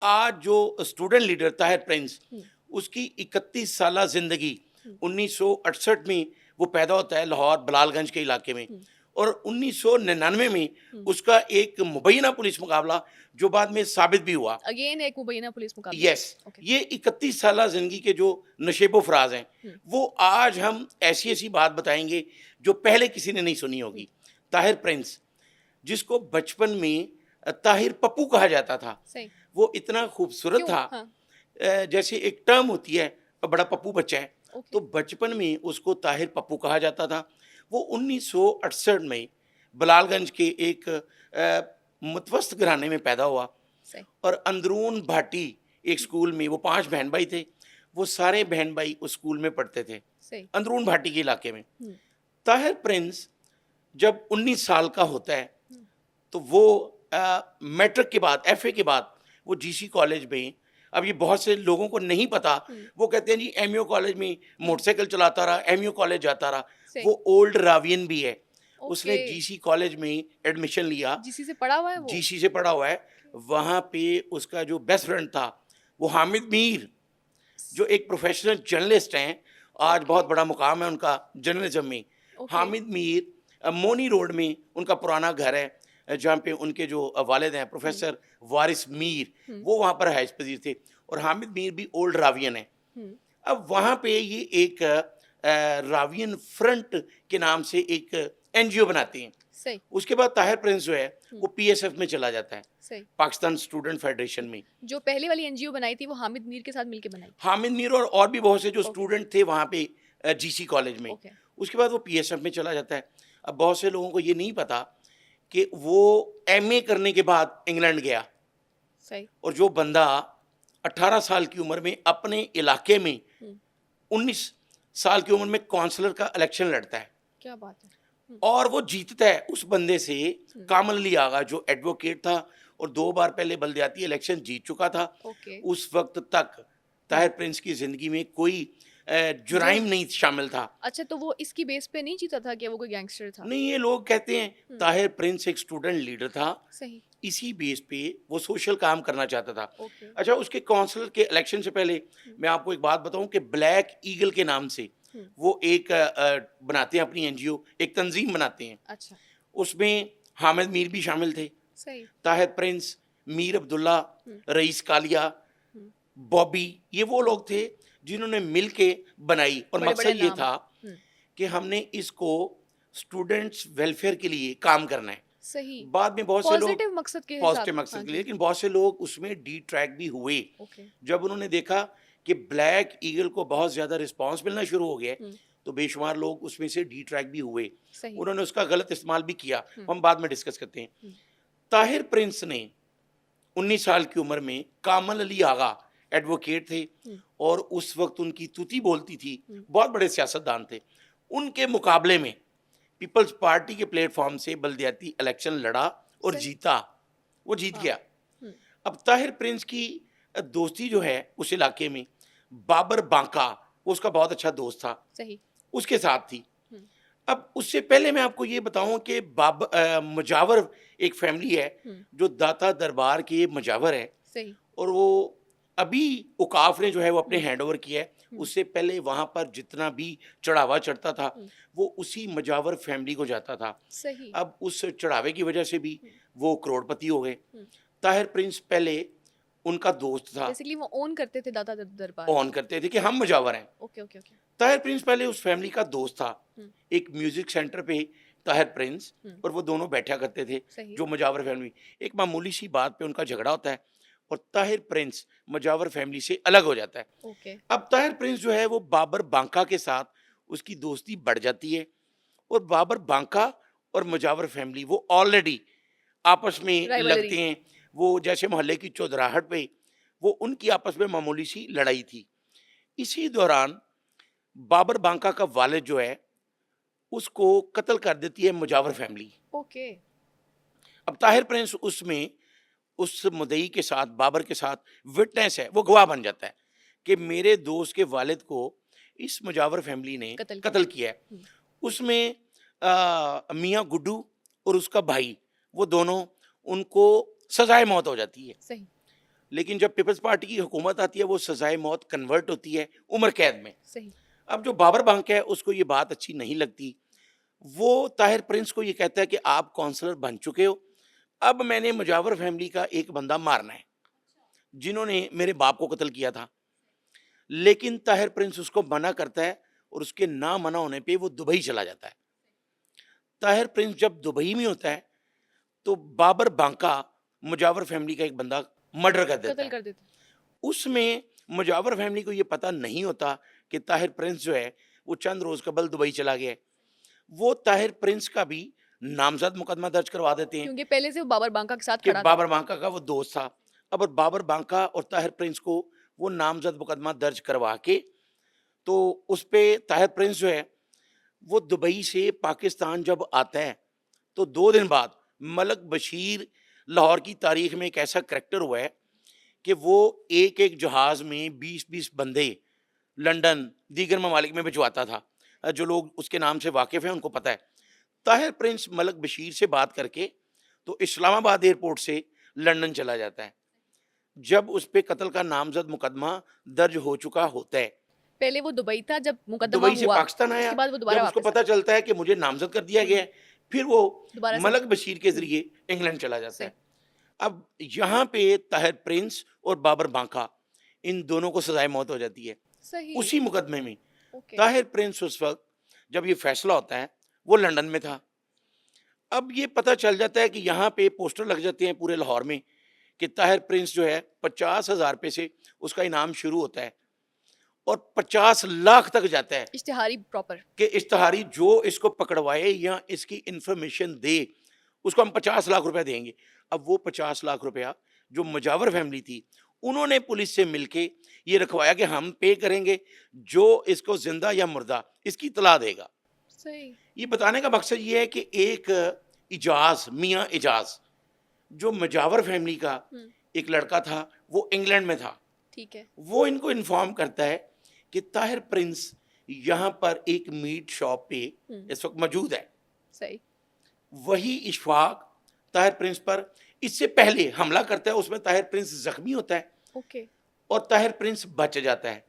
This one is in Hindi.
आज जो स्टूडेंट लीडर ताहिर प्रिंस, हुँ, उसकी 31 साला ज़िंदगी, हुँ, 1968 में वो पैदा होता है लाहौर बलालगंज के इलाके में, हुँ, और 1999 में हुँ। उसका एक मुबैना पुलिस मुकाबला जो बाद में साबित भी हुआ। अगेन एक मुबैना पुलिस मुकाबला। Yes, okay. ये 31 साला ज़िंदगी के जो नशेबो फराज हैं, हुँ, वो आज हम ऐसी-ऐसी बात बताएँगे जो पहले किसी ने नहीं सुनी हुँ, होगी। ताहिर प्रिंस, जिसको बचपन में ताहिर पप्पू कहा जाता था, सही। वो इतना खूबसूरत क्यों? था। हाँ, जैसे एक टर्म होती है, बड़ा पप्पू बच्चा है, ओके, तो बचपन में उसको ताहिर पप्पू कहा जाता था। वो 1968 में बलालगंज के एक मुतवस्त घराने में पैदा हुआ, सही, और अंदरून भाटी एक हुँ, स्कूल में, वो 5 बहन-भाई थे, वो सारे बहन-भाई उस स्कूल में पढ़ते थे, सही। अंदरून भाटी के इलाके में। हुँ, ताहिर प्रिंस जब 19 साल का होता है, हुँ, तो वो मैट्रिक के बाद, एफए के बाद, वो जीसी कॉलेज में, अब ये बहुत से लोगों को नहीं पता, हुँ, वो कहते हैं जी एमयू कॉलेज में हुँ, मोटरसाइकिल चलाता रहा, एमयू कॉलेज जाता रहा। सही। वो ओल्ड रावियन भी है, उसने ओके, जीसी कॉलेज में एडमिशन लिया, जीसी से पढ़ा हुआ है वो? जीसी से पढ़ा हुआ है। ओके, वहाँ पे उसका जो बेस्ट फ्रेंड था, वो हामिद मीर, जो एक प्रोफेशनल जर्नलिस्ट हैं, आज ओके, बहुत बड़ा मुकाम है उनका जर्नलिज्म में। ओके, हामिद मीर, मोनी रोड में उनका पुराना घर है, जहाँ पे उनके जो वालिद हैं हुँ, प्रोफेसर वारिस मीर, हुँ, वो वहाँ पर हाइस पजीर थे, और हामिद मीर भी ओल्ड रावियन है। हुँ, अब वहाँ पे ये एक रावियन फ्रंट के नाम से एक एनजीओ बनाते हैं। सही, उसके बाद ताहिर प्रिंस जो है, हुँ, वो पीएसएफ में चला जाता है, सही। पाकिस्तान स्टूडेंट फेडरेशन में। जो पहली वाली एनजीओ बनाई थी वो हामिद मीर के साथ मिलके बनाई थी। हामिद मीर और भी बहुत से जो ओके, स्टूडेंट थे वहाँ पे जीसी कॉलेज में। ओके, उसके बाद वो पीएसएफ में चला जाता है। अब बहुत से लोगों को ये नहीं पता कि वो एमए करने के बाद इंग्लैंड गया, सही। और जो बंदा 18 साल की उम्र में अपने इलाके में हुँ, 19 साल की उम्र में काउंसलर का इलेक्शन लड़ता है, क्या बात है! हुँ, और वो जीतता है उस बंदे से, हुँ, कामल अली आगा, जो एडवोकेट था और 2 बार पहले बलदियाती इलेक्शन जीत चुका था। ओके, उस वक़्त तक हुँ, ताहिर प्रिंस की ज़िंदगी में कोई जुराइम जुर्म नहीं शामिल था। अच्छा तो वो इसकी बेस पे नहीं जीता था कि वो कोई गैंगस्टर था? नहीं, ये लोग कहते हैं हुँ, ताहिर प्रिंस एक स्टूडेंट लीडर था, सही, इसी बेस पे वो सोशल काम करना चाहता था। ओके, अच्छा, उसके काउंसलर के इलेक्शन से पहले हुँ, मैं आपको एक बात बताऊँ कि ब्लैक ईगल के नाम से हुँ, वो एक बनाते हैं अपनी एनजीओ, एक तंज़ीम बनाते हैं। अच्छा, उसमें हामिद मीर भी शामिल थे, सही, ताहिर प्रिंस, मीर अब्दुल्ला, हुँ, रईस कालिया, हुँ, बॉबी, ये वो हुँ, लोग थे जिन्होंने मिल के बनाई, और बड़े-बड़े मकसद ये नाम। था हुँ, कि हमने इसको स्टूडेंट्स वेलफेयर के लिए काम करना है। सही, बाद में बहुत से लोग पॉज़िटिव मकसद के पॉजिटिव साथ हाँ मकसद के लिए, जी, लेकिन बहुत से लोग उसमें डिट्रैक्ट भी हुए। ओके, जब उन्होंने देखा कि ब्लैक ईगल को बहुत ज़्यादा रिस्पॉन्स मिलना शुरू हो गया है, हुँ, तो बेशुमार लोग उसमें से डिट्रैक्ट भी हुए। सही, उन्होंने उसका गलत इस्तेमाल भी किया, हुँ, हम बाद में डिस्कस करते हैं। हुँ, ताहिर प्रिंस ने 19 साल की उम्र में, कामल अली आगा एडवोकेट थे, हुँ, और उस वक़्त उनकी तूती बोलती थी, हुँ, बहुत बड़े सियासतदान थे। उनके मुकाबले में पीपल्स पार्टी के प्लेटफ़ॉर्म से बल्दियाती इलेक्शन लड़ा और सही, जीता, वो जीत वाह! गया। हुँ, अब ताहिर प्रिंस की दोस्ती जो है उस इलाके में, बाबर बांका, वो उसका बहुत अच्छा दोस्त था, सही, उसके साथ थी। हुँ, अब उससे पहले मैं आपको ये बताऊँ कि मुजावर एक फ़ैमिली है, हुँ, जो दाता दरबार के मुजावर है, सही, और वो अभी औकाफ ने जो है वो अपने हुँ, हैंडओवर किया है। हुँ, उससे पहले वहाँ पर जितना भी चढ़ावा चढ़ता था, हुँ, वो उसी मुजावर फैमिली को जाता था। सही, अब उस चढ़ावे की वजह से भी हुँ, वो करोड़पति हो गए। हुँ, ताहिर प्रिंस पहले उनका दोस्त था, बेसिकली वो ओन करते थे दाता दरबार ऑन को। करते थे कि हम मुजावर हैं। Okay, okay, okay, Tahir Prince पहले उस फैमिली का दोस्त था। हुँ, एक म्यूज़िक सेंटर पे ताहिर प्रिंस हुँ, और वो दोनों बैठा करते थे, सही, जो मुजावर फैमिली। एक मामूली सी बात पे उनका झगड़ा होता है, और ताहिर प्रिंस मुजावर फैमिली से अलग हो जाता है। ओके, अब ताहिर प्रिंस जो है वो बाबर बांका के साथ उसकी दोस्ती बढ़ जाती है, और बाबर बांका और मुजावर फैमिली वो ऑलरेडी आपस में राइवलरी, लगते हैं। वो जैसे मोहल्ले की चौधराहट पे वो उनकी आपस में मामूली सी लड़ाई थी। इसी दौरान बाबर बांका का वालिद जो है, उसको कत्ल कर देती है मुजावर फैमिली। ओके, अब ताहिर प्रिंस उसमें उस मुद्दई के साथ, बाबर के साथ विटनेस है, वो गवाह बन जाता है कि मेरे दोस्त के वालिद को इस मुजावर फैमिली ने कत्ल किया। कत्ल किया है। हुँ, उसमें मियाँ गुड्डू और उसका भाई, वो दोनों, उनको सज़ाए मौत हो जाती है। सही, लेकिन जब पीपल्स पार्टी की हुकूमत आती है वो सजाए मौत कन्वर्ट होती है उम्र कैद में। सही। अब जो बाबर बांका है उसको ये बात अच्छी नहीं लगती। वो ताहिर प्रिंस को ये कहता है कि आप काउंसलर बन चुके हो, अब मैंने मुजावर फैमिली का एक बंदा मारना है जिन्होंने मेरे बाप को कत्ल किया था। लेकिन ताहिर प्रिंस उसको मना करता है और उसके ना मना होने पे वो दुबई चला जाता है। ताहिर प्रिंस जब दुबई में होता है तो बाबर बांका मुजावर फैमिली का एक बंदा मर्डर कर देता कत्ल है। कर देते। उसमें मुजावर फैमिली को ये पता नहीं होता कि ताहिर प्रिंस जो है वो चंद रोज कबल दुबई चला गया है। वो ताहिर प्रिंस का भी नामजद मुकदमा दर्ज करवा देते हैं क्योंकि पहले से वो बाबर बांका के साथ कि खड़ा था। बाबर बांका का वो दोस्त था। अब बाबर बांका और ताहिर प्रिंस को वो नामजद मुकदमा दर्ज करवा के तो उस पे ताहिर प्रिंस जो है वो दुबई से पाकिस्तान जब आता है तो 2 दिन बाद मलक बशीर लाहौर की तारीख में एक ऐसा करैक्टर हुआ है कि वो एक-एक जहाज़ में 20-20 बंदे लंदन, दीगर ममालिक में भिजवाता था। जो लोग उसके नाम से वाकिफ़ हैं उनको पता है। ताहिर प्रिंस मलक बशीर से बात करके तो इस्लामाबाद एयरपोर्ट से लंदन चला जाता है। जब उस पे कत्ल का नामज़द मुकदमा दर्ज हो चुका होता है, पहले वो दुबई था जब मुकदमा दुबई से हुआ, पाकिस्तान आया, उसके बाद वो जब दोबारा उसको वापस पता चलता है कि मुझे नामज़द कर दिया गया है, फिर वो दोबारा से मलक बशीर के ज़रिए इंग्लैंड चला जाता सही। है। अब यहाँ पे ताहिर प्रिंस और बाबर बांका इन दोनों को सजाए मौत हो जाती है सही। उसी मुकदमे में। ओके। ताहिर प्रिंस उस वक्त जब ये फैसला होता है वो लंदन में था। अब ये पता चल जाता है कि यहाँ पे पोस्टर लग जाते हैं पूरे लाहौर में कि ताहिर प्रिंस जो है 50,000 रुपये से उसका इनाम शुरू होता है और 50 लाख तक जाता है इश्तिहारी प्रॉपर। कि इश्तहारी जो इसको पकड़वाए या इसकी इंफॉर्मेशन दे उसको हम 50 लाख रुपया देंगे। अब वो 50 लाख रुपया जो मुजावर फैमिली थी उन्होंने पुलिस से मिलके ये रखवाया कि हम पे करेंगे जो इसको जिंदा या मुर्दा इसकी इतला देगा। सही। ये बताने का मकसद ये है कि एक इजाज मियाँ इजाज जो मुजावर फैमिली का एक लड़का था वो इंग्लैंड में था। ठीक है। वो इनको इन्फॉर्म करता है कि ताहिर प्रिंस यहाँ पर एक मीट शॉप पे इस वक्त मौजूद है। सही। वही इशफाक ताहिर प्रिंस पर इससे पहले हमला करता है, उसमें ताहिर प्रिंस जख्मी होता है ओके। और ताहिर प्रिंस बच जाता है।